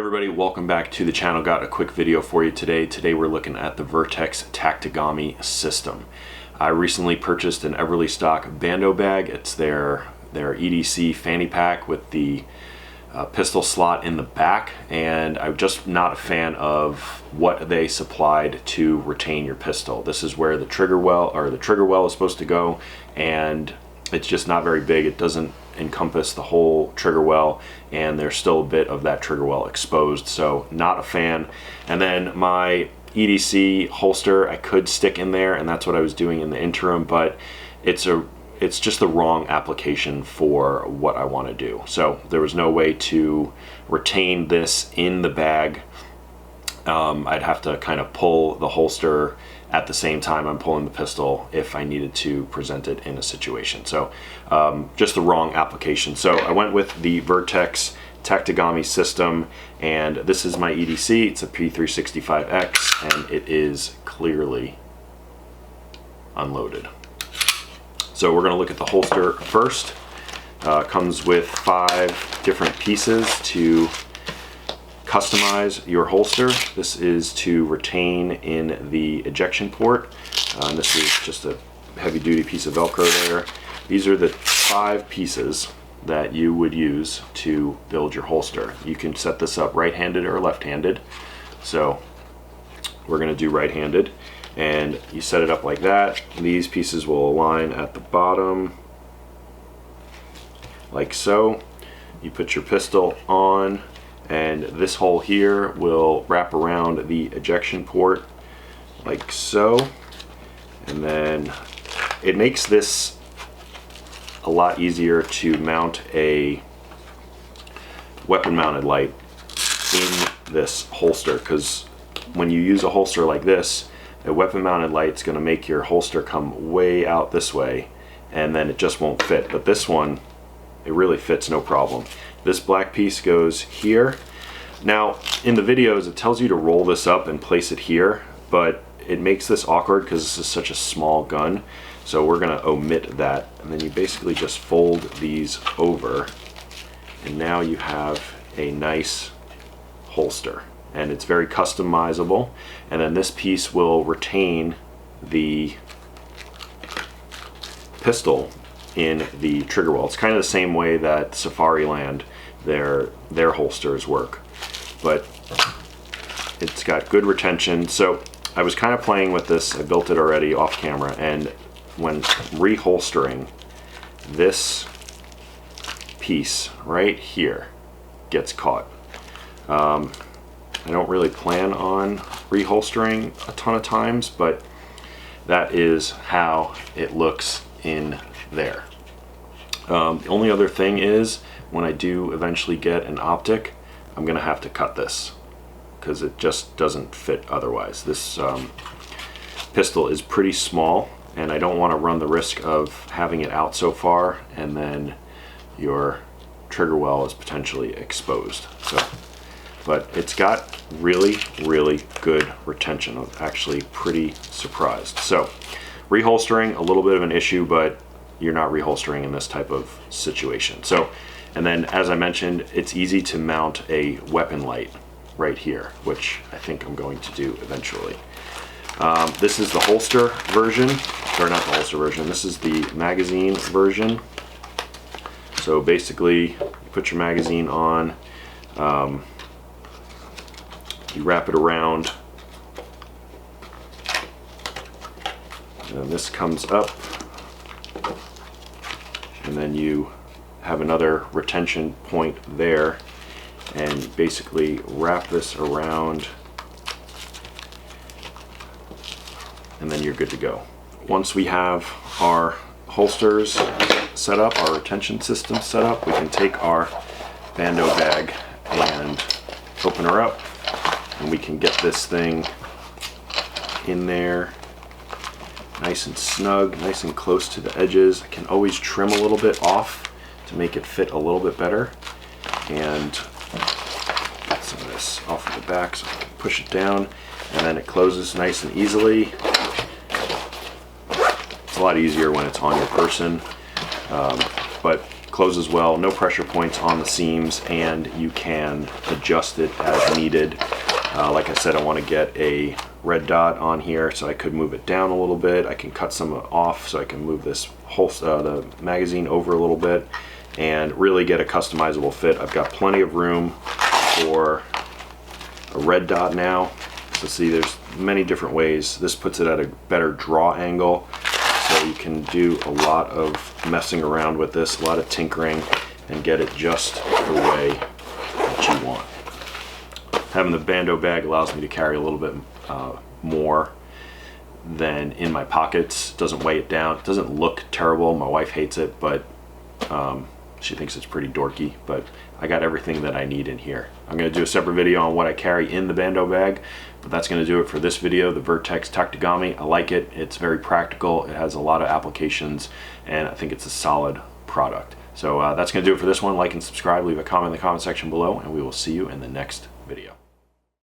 everybody, welcome back to the channel. Got a quick video for you today. Today we're looking at the Vertx Tactigami system. I recently purchased an Everly stock bando bag. It's their EDC fanny pack with the pistol slot in the back, and I'm just not a fan of what they supplied to retain your pistol. This is where the trigger well is supposed to go, and it's just not very big. It doesn't encompass the whole trigger well, and there's still a bit of that trigger well exposed, so not a fan. And then my EDC holster I could stick in there, and that's what I was doing in the interim, but it's just the wrong application for what I want to do. So there was no way to retain this in the bag. I'd have to kind of pull the holster at the same time I'm pulling the pistol if I needed to present it in a situation. So just the wrong application. So I went with the Vertx Tactigami system, and this is my EDC. It's a P365X, and it is clearly unloaded. So we're going to look at the holster first. Comes with 5 different pieces to customize your holster. This is to retain in the ejection port. And this is just a heavy duty piece of Velcro there. These are the 5 pieces that you would use to build your holster. You can set this up right-handed or left-handed. So we're going to do right-handed, and you set it up like that. These pieces will align at the bottom like so. You put your pistol on, and this hole here will wrap around the ejection port like so, and then it makes this a lot easier to mount a weapon mounted light in this holster, because when you use a holster like this, a weapon mounted light is going to make your holster come way out this way, and then it just won't fit. But this one, it really fits no problem. This black piece goes here. Now in the videos it tells you to roll this up and place it here, but it makes this awkward because this is such a small gun. So we're going to omit that, and then you basically just fold these over, and now you have a nice holster, and it's very customizable. And then this piece will retain the pistol in the trigger well. It's kind of the same way that Safariland, their holsters work, but it's got good retention. So I was kind of playing with this. I built it already off camera, and when reholstering, this piece right here gets caught. I don't really plan on reholstering a ton of times, but that is how it looks in there. The only other thing is, when I do eventually get an optic, I'm gonna have to cut this because it just doesn't fit otherwise. This pistol is pretty small, and I don't want to run the risk of having it out so far and then your trigger well is potentially exposed. So, but it's got really good retention. I'm actually pretty surprised. So reholstering, a little bit of an issue, but you're not reholstering in this type of situation. So, and then as I mentioned, it's easy to mount a weapon light right here, which I think I'm going to do eventually. This is the holster version, or not the holster version, this is the magazine version. So basically, you put your magazine on, you wrap it around, and then this comes up, and then you have another retention point there, and basically wrap this around, and then you're good to go. Once we have our holsters set up, our retention system set up, we can take our bando bag and open her up, and we can get this thing in there nice and snug, nice and close to the edges. I can always trim a little bit off to make it fit a little bit better, and get some of this off of the back so I can push it down, and then it closes nice and easily. It's a lot easier when it's on your person, but closes well, no pressure points on the seams, and you can adjust it as needed. Like I said, I want to get a red dot on here, so I could move it down a little bit. I can cut some off, so I can move this whole the magazine over a little bit and really get a customizable fit. I've got plenty of room for a red dot now. So see, there's many different ways. This puts it at a better draw angle, so you can do a lot of messing around with this, a lot of tinkering, and get it just the way that you want. Having the bando bag allows me to carry a little bit more than in my pockets. Doesn't weigh it down. It doesn't look terrible. My wife hates it, but she thinks it's pretty dorky. But I got everything that I need in here. I'm going to do a separate video on what I carry in the bando bag, but that's going to do it for this video, the Vertx Tactigami. I like it. It's very practical. It has a lot of applications, and I think it's a solid product. So that's going to do it for this one. Like and subscribe. Leave a comment in the comment section below, and we will see you in the next video.